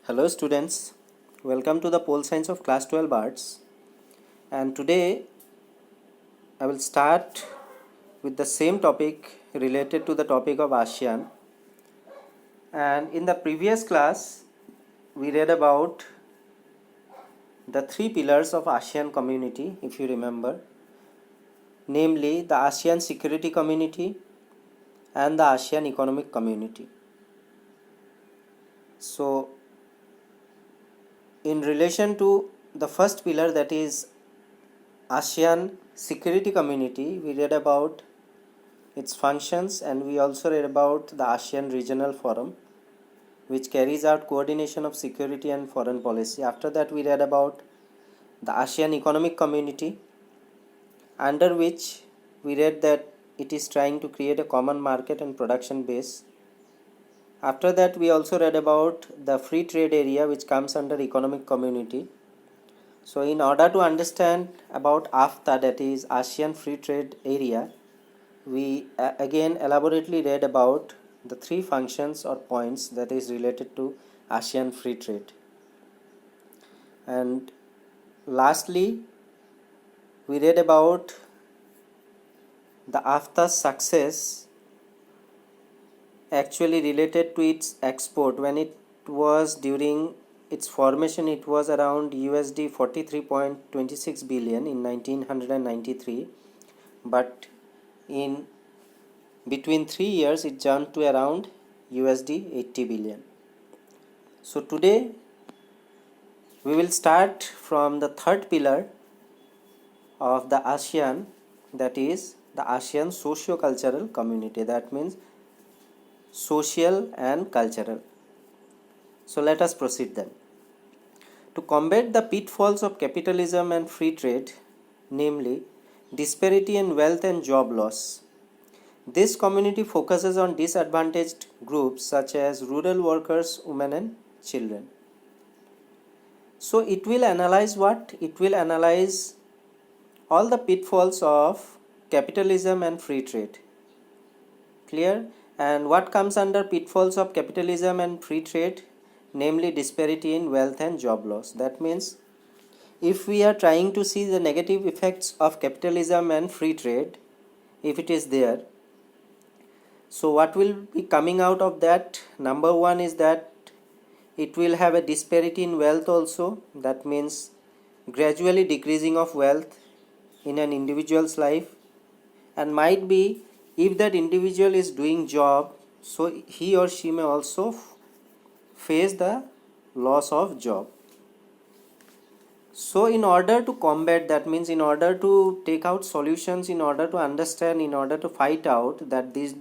Hello students, welcome to the Pole Science of Class 12 Arts, and today I will start with the same topic related to the topic of ASEAN. And in the previous class we read about the three pillars of ASEAN community, if you remember, namely the ASEAN Security Community and the ASEAN Economic Community. So in relation to the first pillar, that is ASEAN Security Community, we read about its functions, and we also read about the ASEAN Regional Forum, which carries out coordination of security and foreign policy. After that, we read about the ASEAN Economic Community, under which we read that it is trying to create a common market and production base. After that, we also read about the free trade area, which comes under Economic Community. So in order to understand about AFTA, that is ASEAN Free Trade Area, we again elaborately read about the three functions or points that is related to ASEAN Free Trade. And lastly, we read about the AFTA's success actually related to its export. When it was during its formation, it was around USD 43.26 billion in 1993, but in between 3 years it jumped to around USD 80 billion. So today we will start from the third pillar of the ASEAN, that is the ASEAN socio-cultural community. That means social and cultural. So let us proceed then. To combat the pitfalls of capitalism and free trade, namely disparity in wealth and job loss, this community focuses on disadvantaged groups such as rural workers, women and children. So it will analyze what? It will analyze all the pitfalls of capitalism and free trade. Clear? And what comes under pitfalls of capitalism and free trade? Namely disparity in wealth and job loss. That means if we are trying to see the negative effects of capitalism and free trade, if it is there, so what will be coming out of that? Number one is that it will have a disparity in wealth also. That means gradually decreasing of wealth in an individual's life, and might be if that individual is doing job, so he or she may also face the loss of job. So in order to combat, that means in order to take out solutions, in order to understand, in order to fight out that this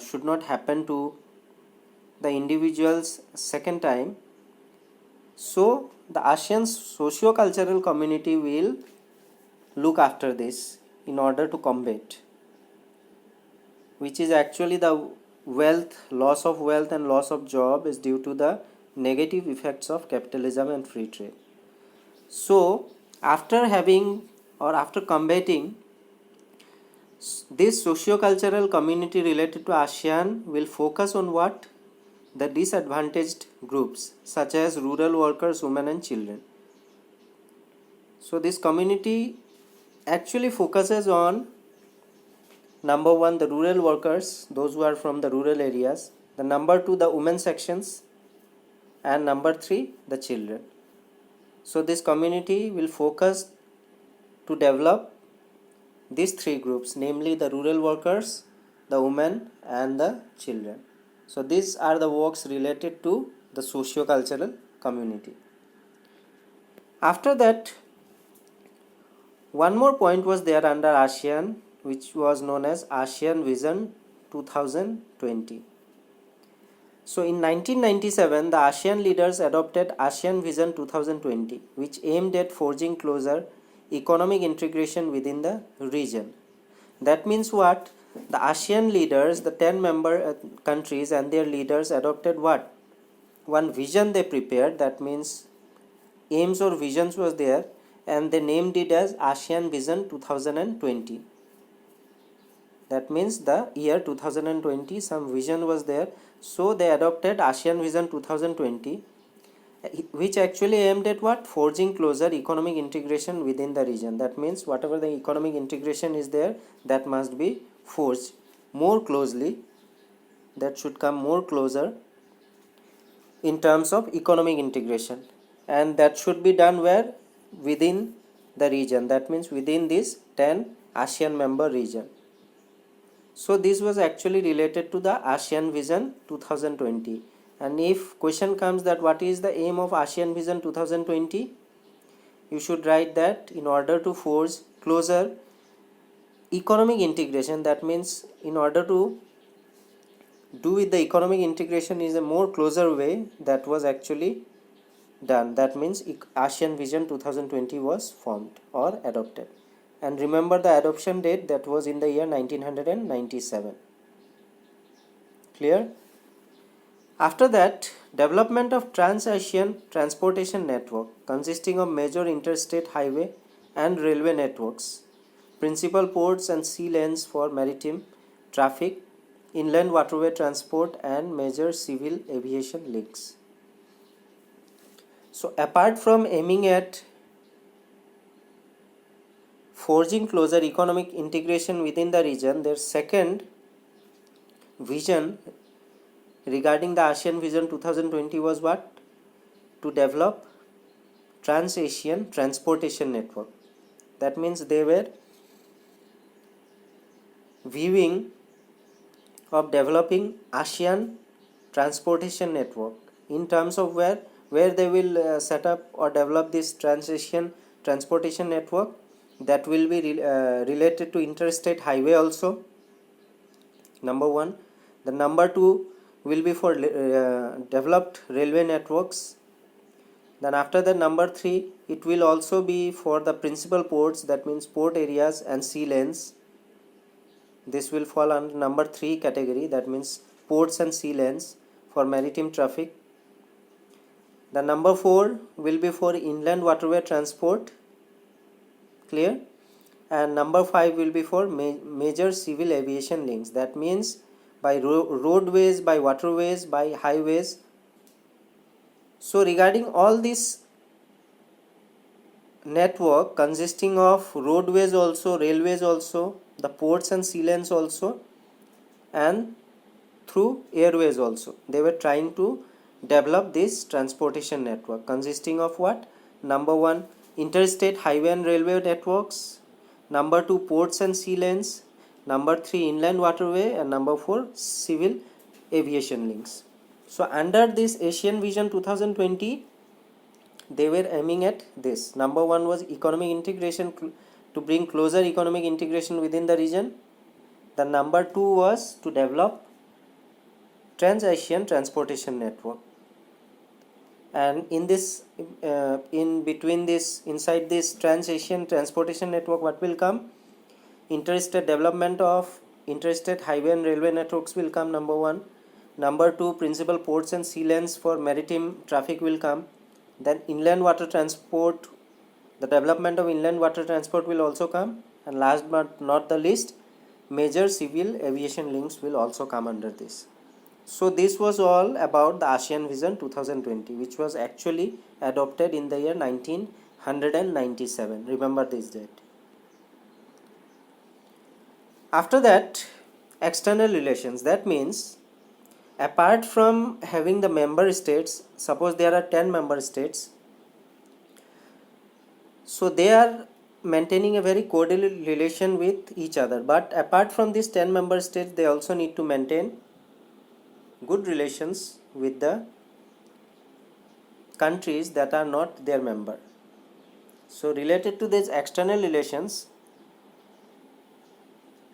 should not happen to the individuals second time, so the ASEAN socio-cultural community will look after this in order to combat, which is actually the loss of wealth and loss of job is due to the negative effects of capitalism and free trade. So after having or after combating this socio-cultural community related to ASEAN, will focus on what? The disadvantaged groups such as rural workers, women and children. So this community actually focuses on number one, the rural workers, those who are from the rural areas, the number two, the women sections, and number three, the children. So this community will focus to develop these three groups, namely the rural workers, the women and the children. So these are the works related to the socio-cultural community. After that, one more point was there under ASEAN, which was known as ASEAN Vision 2020. So in 1997, the ASEAN leaders adopted ASEAN Vision 2020, which aimed at forging closer economic integration within the region. That means what? The ASEAN leaders, the 10 member countries and their leaders adopted what? One vision they prepared, that means aims or visions was there, and they named it as ASEAN Vision 2020. That means the year 2020 some vision was there, so they adopted ASEAN Vision 2020, which actually aimed at what? Forging closer economic integration within the region. That means whatever the economic integration is there, that must be forged more closely, that should come more closer in terms of economic integration, and that should be done where? Within the region, that means within this 10 ASEAN member region. So this was actually related to the ASEAN Vision 2020. And if question comes that what is the aim of ASEAN Vision 2020, you should write that in order to forge closer economic integration, that means in order to do with the economic integration is a more closer way, that was actually done. That means ASEAN Vision 2020 was formed or adopted. And remember the adoption date, that was in the year 1997. Clear? After that, development of Trans-Asian Transportation Network consisting of major interstate highway and railway networks, principal ports and sea lanes for maritime traffic, inland waterway transport and major civil aviation links. So apart from aiming at forging closer economic integration within the region, their second vision regarding the ASEAN Vision 2020 was what? To develop Trans-Asian Transportation Network. That means they were viewing of developing ASEAN Transportation Network in terms of where they will set up or develop this Trans-Asian Transportation Network, that will be related to interstate highway also, number one. The number two will be for developed railway networks. Then after that, number three, it will also be for the principal ports, that means port areas and sea lanes. This will fall under number 3 category, that means ports and sea lanes for maritime traffic. The number 4 will be for inland waterway transport. Clear? And number 5 will be for major civil aviation links. That means by roadways, by waterways, by highways. So regarding all this network consisting of roadways also, railways also, the ports and sea lanes also, and through airways also, they were trying to develop this transportation network consisting of what? Number 1, interstate highway and railway networks. Number 2, ports and sea lanes. Number 3, inland waterway. And number 4, civil aviation links. So under this ASEAN Vision 2020, they were aiming at this. Number 1 was economic integration, to bring closer economic integration within the region. The number 2 was to develop Trans-Asian Transportation Network. And in this, in between this, inside this Trans-Asian Transportation Network, what will come? Interstate development of interstate highway and railway networks will come, number 1. Number 2, principal ports and sea lanes for maritime traffic will come. Then inland water transport, the development of inland water transport will also come. And last but not the least, major civil aviation links will also come under this. So this was all about the ASEAN Vision 2020, which was actually adopted in the year 1997. Remember this date. After that, external relations. That means apart from having the member states, suppose there are 10 member states, so they are maintaining a very cordial relation with each other. But apart from these 10 member states, they also need to maintain good relations with the countries that are not their member. So related to these external relations,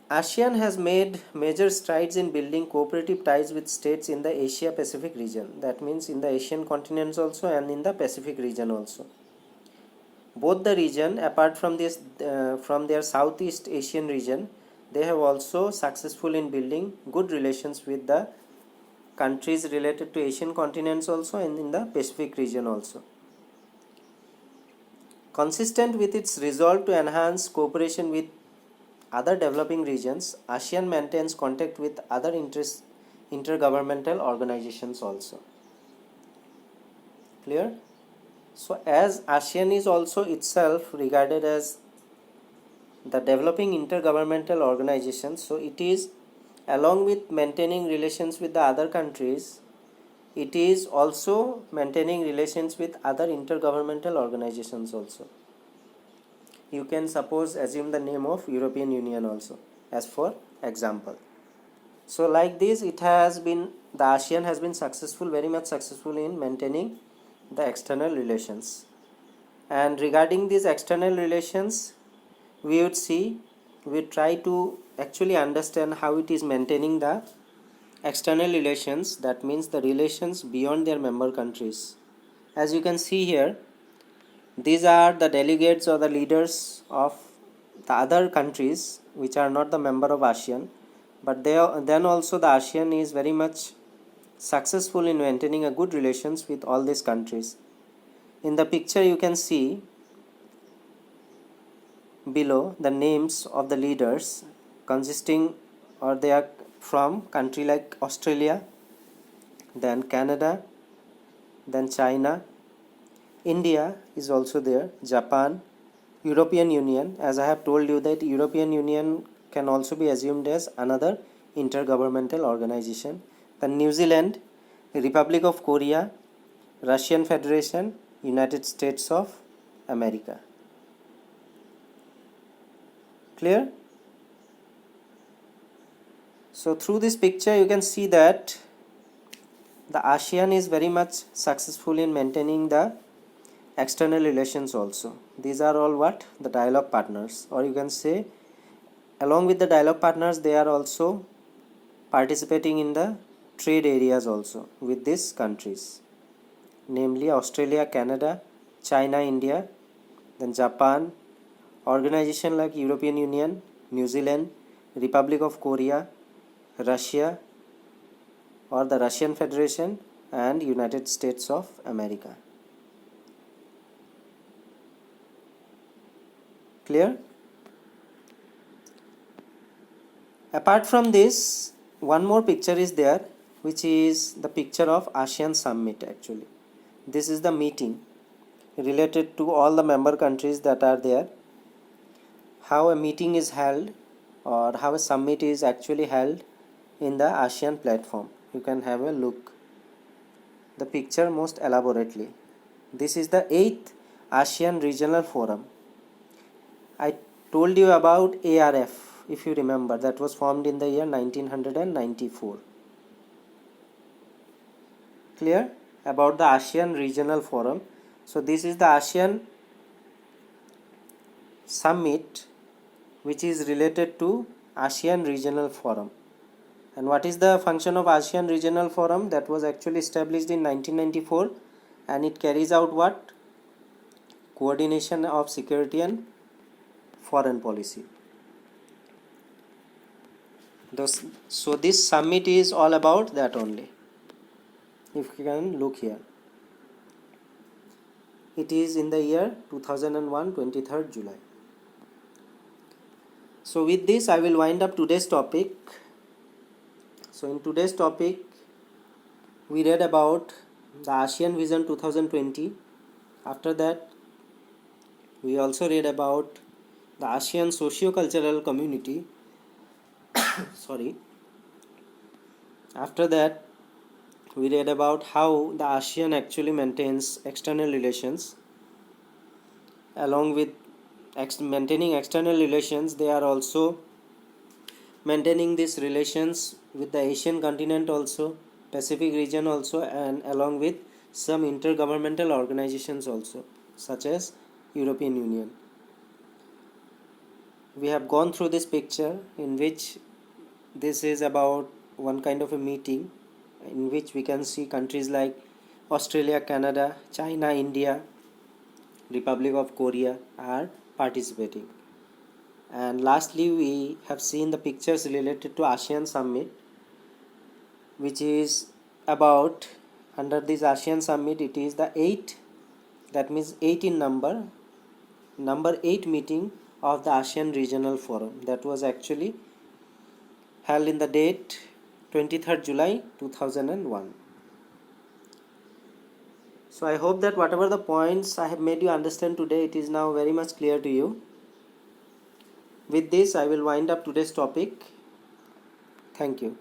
ASEAN has made major strides in building cooperative ties with states in the Asia Pacific region. That means in the Asian continents also and in the Pacific region also. Both the region, apart from this, from their Southeast Asian region, they have also successful in building good relations with the countries related to Asian continents also and in the Pacific region also. Consistent with its resolve to enhance cooperation with other developing regions, ASEAN maintains contact with other intergovernmental organizations also. Clear? So as ASEAN is also itself regarded as the developing intergovernmental organization, so it is, along with maintaining relations with the other countries, it is also maintaining relations with other intergovernmental organizations also. You can suppose assume the name of European Union also as for example. So like this, it has been, the ASEAN has been successful, very much successful in maintaining the external relations. And regarding these external relations, we would try to actually understand how it is maintaining the external relations, that means the relations beyond their member countries. As you can see here, these are the delegates or the leaders of the other countries which are not the member of ASEAN, but then also the ASEAN is very much successful in maintaining a good relations with all these countries. In the picture you can see below the names of the leaders consisting, or they are from country like Australia, then Canada, then China, India is also there, Japan, European Union. As I have told you that European Union can also be assumed as another intergovernmental organization, then New Zealand, Republic of Korea, Russian Federation, United States of America. Clear? So through this picture you can see that the ASEAN is very much successful in maintaining the external relations also. These are all what? The dialogue partners, or you can say along with the dialogue partners they are also participating in the trade areas also with these countries, namely Australia, Canada, China, India, then Japan, organization like European Union, New Zealand, Republic of Korea, Russia or the Russian Federation, and United States of America. Clear? Apart from this, one more picture is there, which is the picture of ASEAN Summit actually. This is the meeting related to all the member countries that are there. How a meeting is held or how a summit is actually held in the ASEAN platform. You can have a look the picture most elaborately. This is the 8th ASEAN Regional Forum. I told you about ARF, if you remember, that was formed in the year 1994. Clear? About the ASEAN Regional Forum. So this is the ASEAN Summit which is related to ASEAN Regional Forum. And what is the function of ASEAN Regional Forum? That was actually established in 1994 and it carries out what? Coordination of security and foreign policy. So this summit is all about that only. If you can look here. It is in the year 2001, 23rd July. So with this I will wind up today's topic. So in today's topic we read about the ASEAN Vision 2020. After that we also read about the ASEAN socio-cultural community. Sorry. After that we read about how the ASEAN actually maintains external relations. Along with maintaining external relations, they are also maintaining these relations with the Asian continent also, Pacific region also, and along with some intergovernmental organizations also, such as European Union. We have gone through this picture in which this is about one kind of a meeting in which we can see countries like Australia, Canada, China, India, Republic of Korea are participating. And lastly we have seen the pictures related to ASEAN Summit, which is about, under this ASEAN Summit, it is the 8, that means 8 in number 8 meeting of the ASEAN Regional Forum that was actually held in the date 23rd July 2001. So I hope that whatever the points I have made you understand today, it is now very much clear to you. With this, I will wind up today's topic. Thank you.